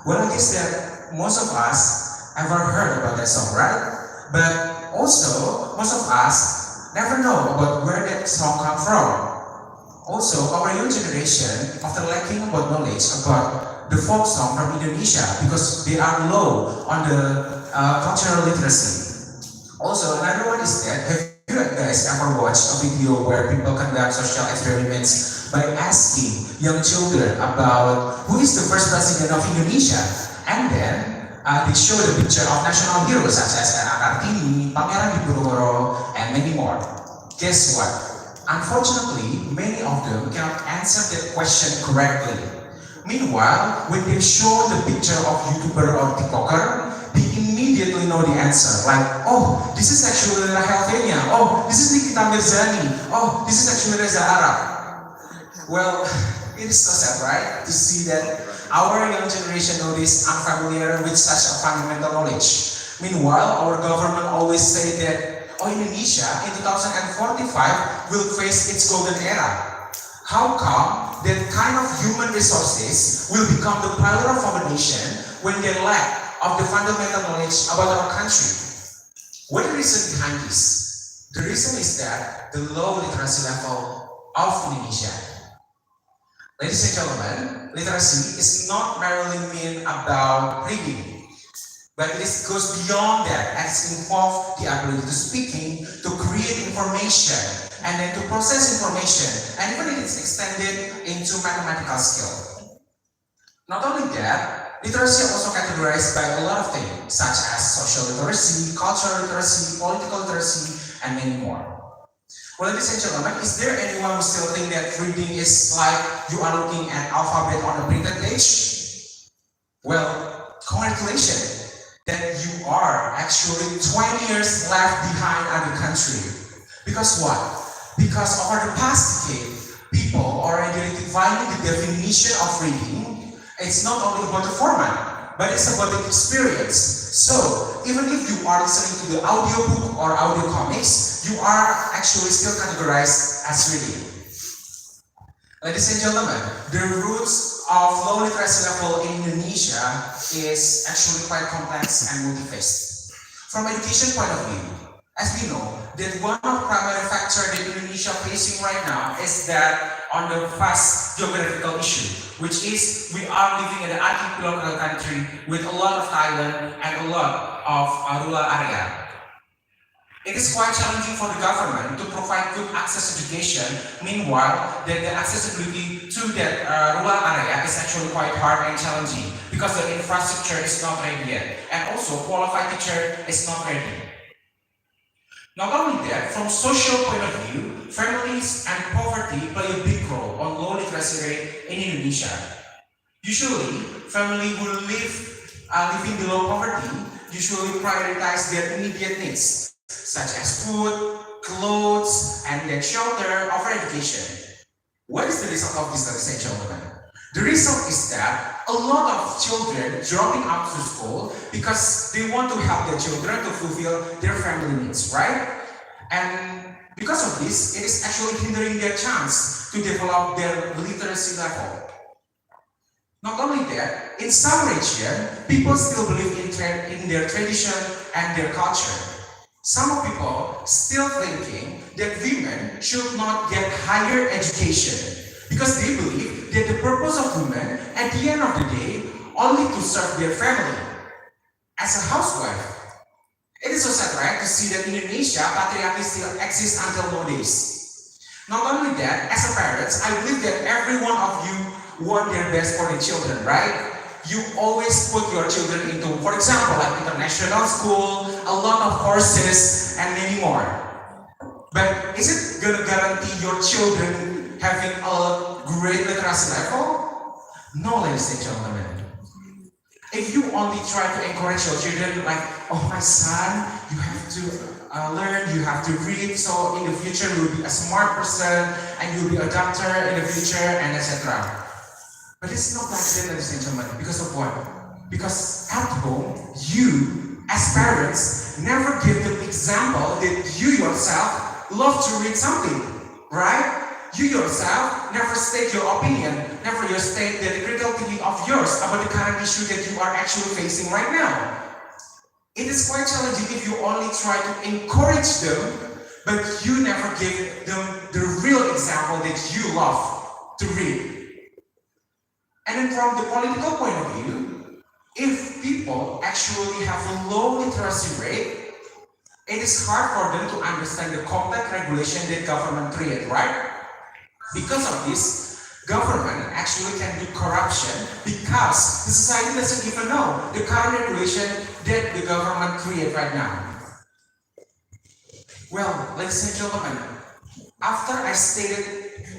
Well, I guess that most of us ever heard about that song, right? But also, most of us never know about where that song comes from. Also, our young generation often lacking about knowledge about the folk song from Indonesia because they are low on the cultural literacy. Also, another one is that have you guys ever watched a video where people conduct social experiments by asking young children about who is the first president of Indonesia, and then they show the picture of national heroes such as Kartini, Pangeran Diponegoro, and many more. Guess what? Unfortunately, many of them cannot answer that question correctly. Meanwhile, when they show the picture of YouTuber or TikToker, they immediately know the answer. Like, oh, this is actually Rahel Fenya. Oh, this is Nikita Mirzani. Oh, this is actually Reza Arab. Well, it is so sad, right? To see that our young generation nowadays unfamiliar with such a fundamental knowledge. Meanwhile, our government always say that Indonesia in 2045 will face its golden era. How come that kind of human resources will become the pillar of our nation when they lack of the fundamental knowledge about our country? What is the reason behind this? The reason is that the low literacy level of Indonesia. Ladies and gentlemen, literacy is not merely mean about reading, but it goes beyond that and it involves the ability to speaking, to create information, and then to process information, and even it is extended into mathematical skill. Not only that, literacy is also categorized by a lot of things, such as social literacy, cultural literacy, political literacy, and many more. Well, ladies and gentlemen, is there anyone who still think that reading is like you are looking at alphabet on a printed page? Well, congratulations, that you are actually 20 years left behind other country. Because what? Because over the past decade, people are already defining the definition of reading. It's not only about the format, but it's about the experience. So, even if you are listening to the audiobook or audio comics, you are actually still categorized as reading. Ladies and gentlemen, the roots of low literacy level in Indonesia is actually quite complex and multifaceted. From education point of view, as we know, that one of the primary factors that Indonesia facing right now is that on the vast geographical issue, which is we are living in an archipelago country with a lot of island and a lot of rural area. It is quite challenging for the government to provide good access to education. Meanwhile, the accessibility to that rural area is actually quite hard and challenging because the infrastructure is not ready yet, and also qualified teacher is not ready. Not only that, from social point of view, families and poverty play a big role on low literacy rate in Indonesia. Usually, family who living below poverty usually prioritize their immediate needs, such as food, clothes, and then shelter over education. What is the result of this, ladies and gentlemen? The result is that a lot of children dropping out of school because they want to help their children to fulfill their family needs, right? And because of this, it is actually hindering their chance to develop their literacy level. Not only that, in some region, people still believe in their tradition and their culture. Some people still thinking that women should not get higher education because they believe that the purpose of women at the end of the day only to serve their family as a housewife. It is so sad, right, to see that in Indonesia patriarchy still exists until nowadays. Not only that, as a parents, I believe that every one of you want their best for the children, right? You always put your children into, for example, like international school, a lot of courses, and many more. But is it gonna guarantee your children having a great literacy level? No, ladies and gentlemen. If you only try to encourage your children, like, oh my son, you have to learn, you have to read, so in the future you will be a smart person, and you will be a doctor in the future, and etc. But it's not like that, ladies and gentlemen. Because of what? Because at home, you, as parents, never give the example that you yourself love to read something, right? You yourself never state your opinion never you state the critical thinking of yours about the current issue that you are actually facing right now. It is quite challenging if you only try to encourage them, but you never give them the real example that you love to read. And then from the political point of view, if people actually have a low literacy rate, it is hard for them to understand the complex regulation that government create, right? Because of this, government actually can do corruption because the society doesn't even know the current regulation that the government create right now. Well, ladies and gentlemen, after I stated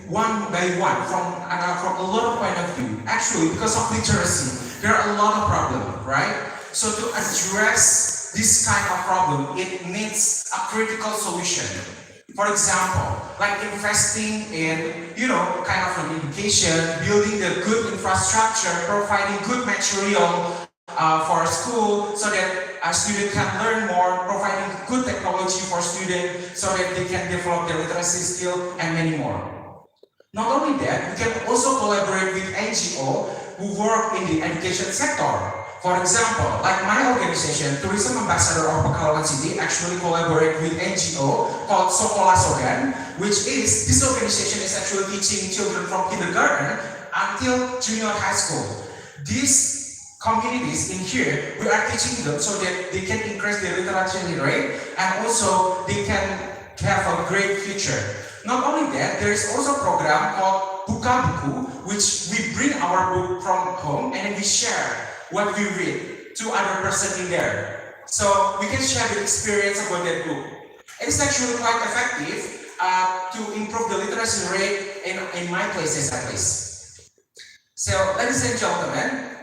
one by one from a lot of point of view, actually because of literacy, there are a lot of problems, right? So to address this kind of problem, it needs a critical solution. For example, like investing in, kind of an education, building the good infrastructure, providing good material for school so that a student can learn more, providing good technology for students so that they can develop their literacy skill and many more. Not only that, we can also collaborate with NGO who work in the education sector. For example, like my organization, Tourism Ambassador of Pekalongan City, actually collaborate with NGO called Sekolah Sogan, which is, this organization is actually teaching children from kindergarten until junior high school. These communities in here, we are teaching them so that they can increase their literacy rate and also they can have a great future. Not only that, there is also a program called Buka Buku, which we bring our book from home and then we share what we read to other person in there. So we can share the experience about that book. It's actually quite effective to improve the literacy rate in my places at least. So ladies and gentlemen,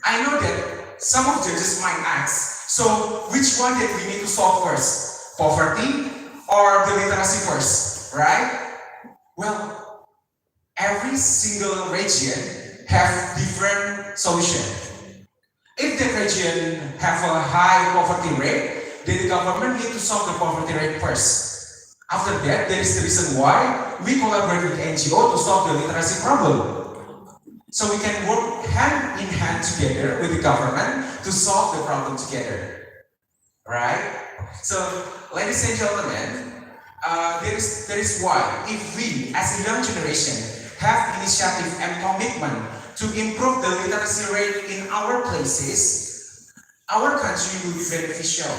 I know that some of judges might ask, so which one that we need to solve first? Poverty or the literacy first, right? Well, every single region have different solution. If the region have a high poverty rate, then the government need to solve the poverty rate first. After that, there is the reason why we collaborate with NGO to solve the literacy problem. So we can work hand in hand together with the government to solve the problem together. Right? So, ladies and gentlemen, there is why if we as a young generation have initiative and commitment to improve the literacy rate in our places, our country will be beneficial.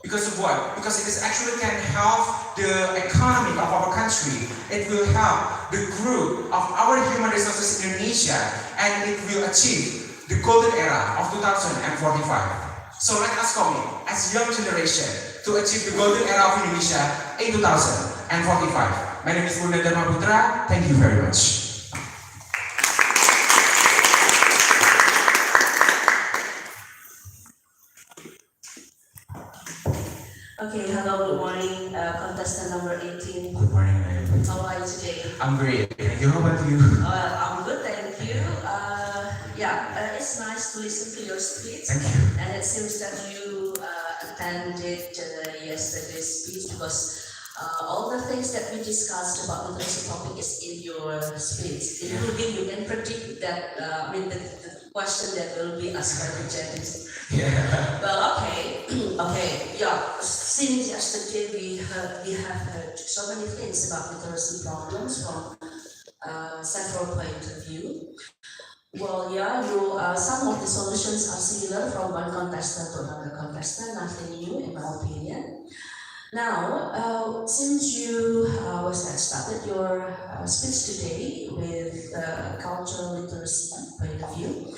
Because of what? Because it actually can help the economy of our country. It will help the growth of our human resources in Indonesia, and it will achieve the golden era of 2045. So let us commit as young generation to achieve the golden era of Indonesia in 2045. My name is Bunda Dharma Putra. Thank you very much. Okay, hello, good morning, contestant number 18. Good morning, ma'am. How are you today? I'm great. Thank you. How about you? I'm good, thank you. It's nice to listen to your speech. Thank you. And it seems that you attended yesterday's speech because all the things that we discussed about literacy topic is in your speech. Including you can predict that, the question that will be asked by the judges. Yeah. Well, okay. Since yesterday we have heard so many things about literacy problems from several points of view. Well, some of the solutions are similar from one contestant to another contestant, nothing new in my opinion. Now, since you started your speech today with cultural literacy point of view,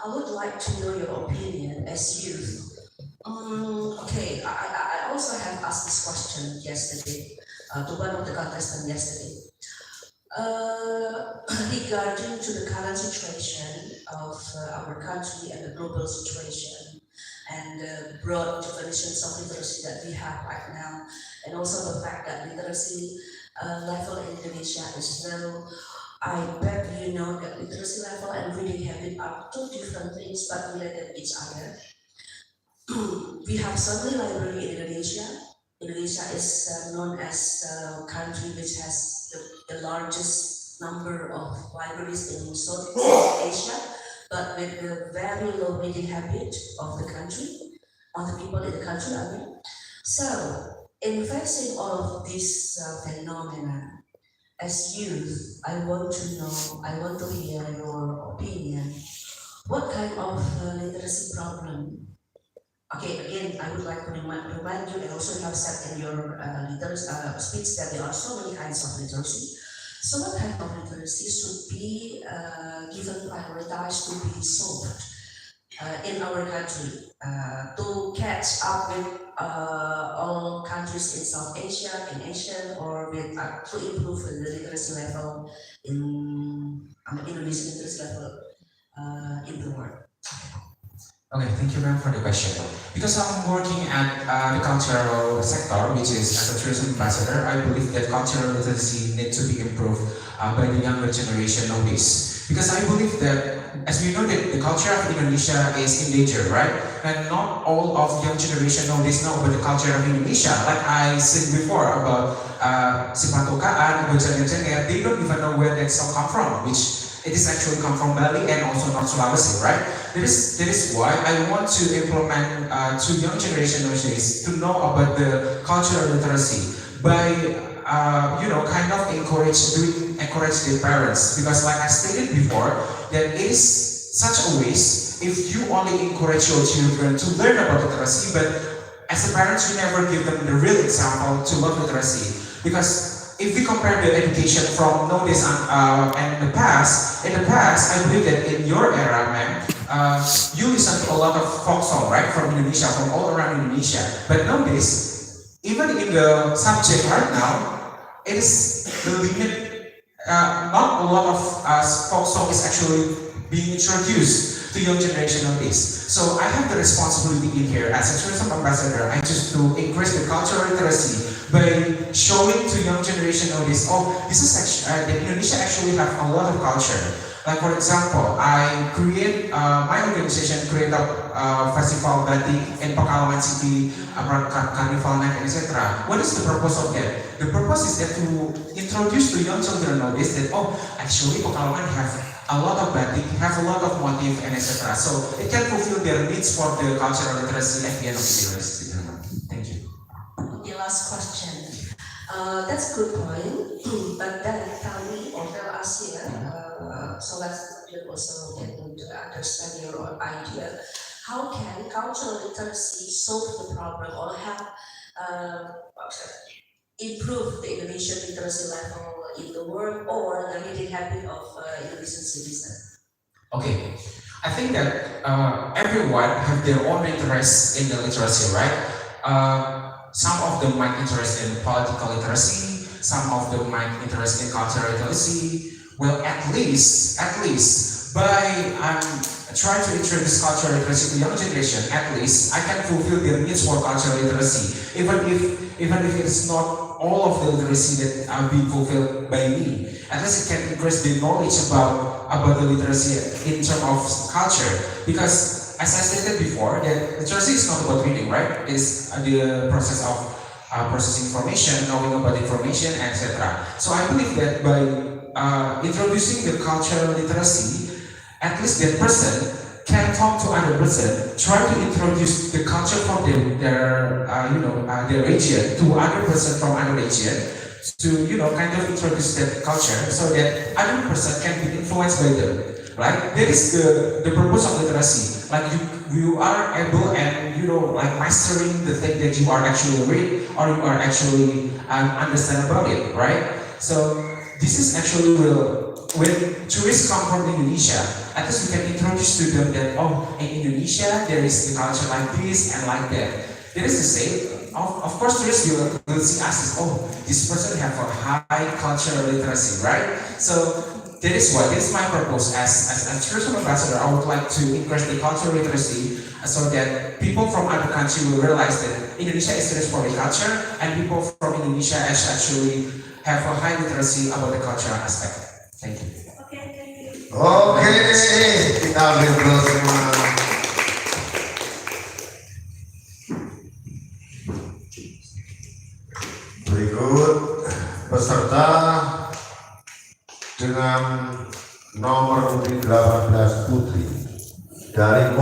I would like to know your opinion as youth. I also have asked this question yesterday to one of the contestants yesterday. Regarding to the current situation of our country and the global situation and the broad definitions of literacy that we have right now, and also the fact that literacy level in Indonesia is low. I bet you know that literacy level and reading habit are two different things but related to each other. We have Sunday Library in Indonesia. Indonesia is known as a country which has the largest number of libraries in Southeast Asia, but with the very low reading habit of the country, of the people in the country, I mean. So, in facing all of these phenomena, as youth, I want to know, I want to hear your opinion. What kind of literacy problem? Okay, again, I would like to remind you, and also you have said in your speech that there are so many kinds of literacy. So what kind of literacy should be given prioritized to be solved in our country to catch up with all countries in South Asia, in Asia, or with to improve the literacy level in Indonesian literacy level in the world? Okay, thank you ma'am for the question. Because I'm working at the cultural sector, which is as a tourism ambassador, I believe that cultural literacy needs to be improved by the younger generation nowadays. Because I believe that, as we know that the culture of Indonesia is in danger, right? And not all of young generation nowadays know about the culture of Indonesia. Like I said before about Sipatokaan, about Janger-Janger, they don't even know where that song come from, which it is actually come from Bali and also North Sulawesi, right? That is why I want to implement to young generation nowadays to know about the cultural literacy by kind of encourage their parents, because like I stated before that it is such a waste if you only encourage your children to learn about literacy, but as a parent you never give them the real example to love literacy. Because if we compare the education from nowadays and in the past, I believe that in your era, ma'am, you listen to a lot of folk song, right, from Indonesia, from all around Indonesia. But nowadays, even in the subject right now, it is the limit. Not a lot of folk song is actually being introduced to young generation nowadays. So I have the responsibility in here as a tourism ambassador. I just to increase the cultural literacy by showing to young generation nowadays, oh, this is actually, that Indonesia actually have a lot of culture. Like for example, I create, my organization create a festival batik in Pekalongan City, Carnival Night, etc. What is the purpose of that? The purpose is that to introduce to young children nowadays that, oh, actually Pekalongan have a lot of batik, have a lot of motif, and etc. So it can fulfill their needs for the cultural literacy at the end of the university. Thank you. Okay, last question. That's a good point, but then tell me or tell us here, so let's also get into understand your idea. How can cultural literacy solve the problem or help improve the Indonesian literacy level in the world or the reading habit of Indonesian citizens? Okay, I think that everyone have their own interest in the literacy, right? Some of them might interest in political literacy, some of them might interest in cultural literacy. Well, at least by trying to introduce cultural literacy to young generation, at least I can fulfill their needs for cultural literacy, even if it's not all of the literacy that are being fulfilled by me. At least it can increase the knowledge about the literacy in terms of culture, because as I stated before, that literacy is not about reading, right? It's the process of processing information, knowing about information, etc. So I believe that by introducing the cultural literacy, at least that person can talk to other person, try to introduce the culture from their region to other person from other region, to kind of introduce that culture so that other person can be influenced by them. Right? That is the purpose of literacy. Like you are able and like mastering the thing that you are actually read or you are actually understand about it, right? So this is actually when tourists come from Indonesia, at least we can introduce to them that in Indonesia there is the culture like this and like that. That is to say, of course tourists will see us as this person have a high cultural literacy, right? So that is my purpose as a tourism ambassador. I would like to increase the cultural literacy so that people from other countries will realize that Indonesia is serious for the culture and people from Indonesia actually have a high literacy about the cultural aspect. Thank you. Okay, thank you. Oke, kita ngobrol semua.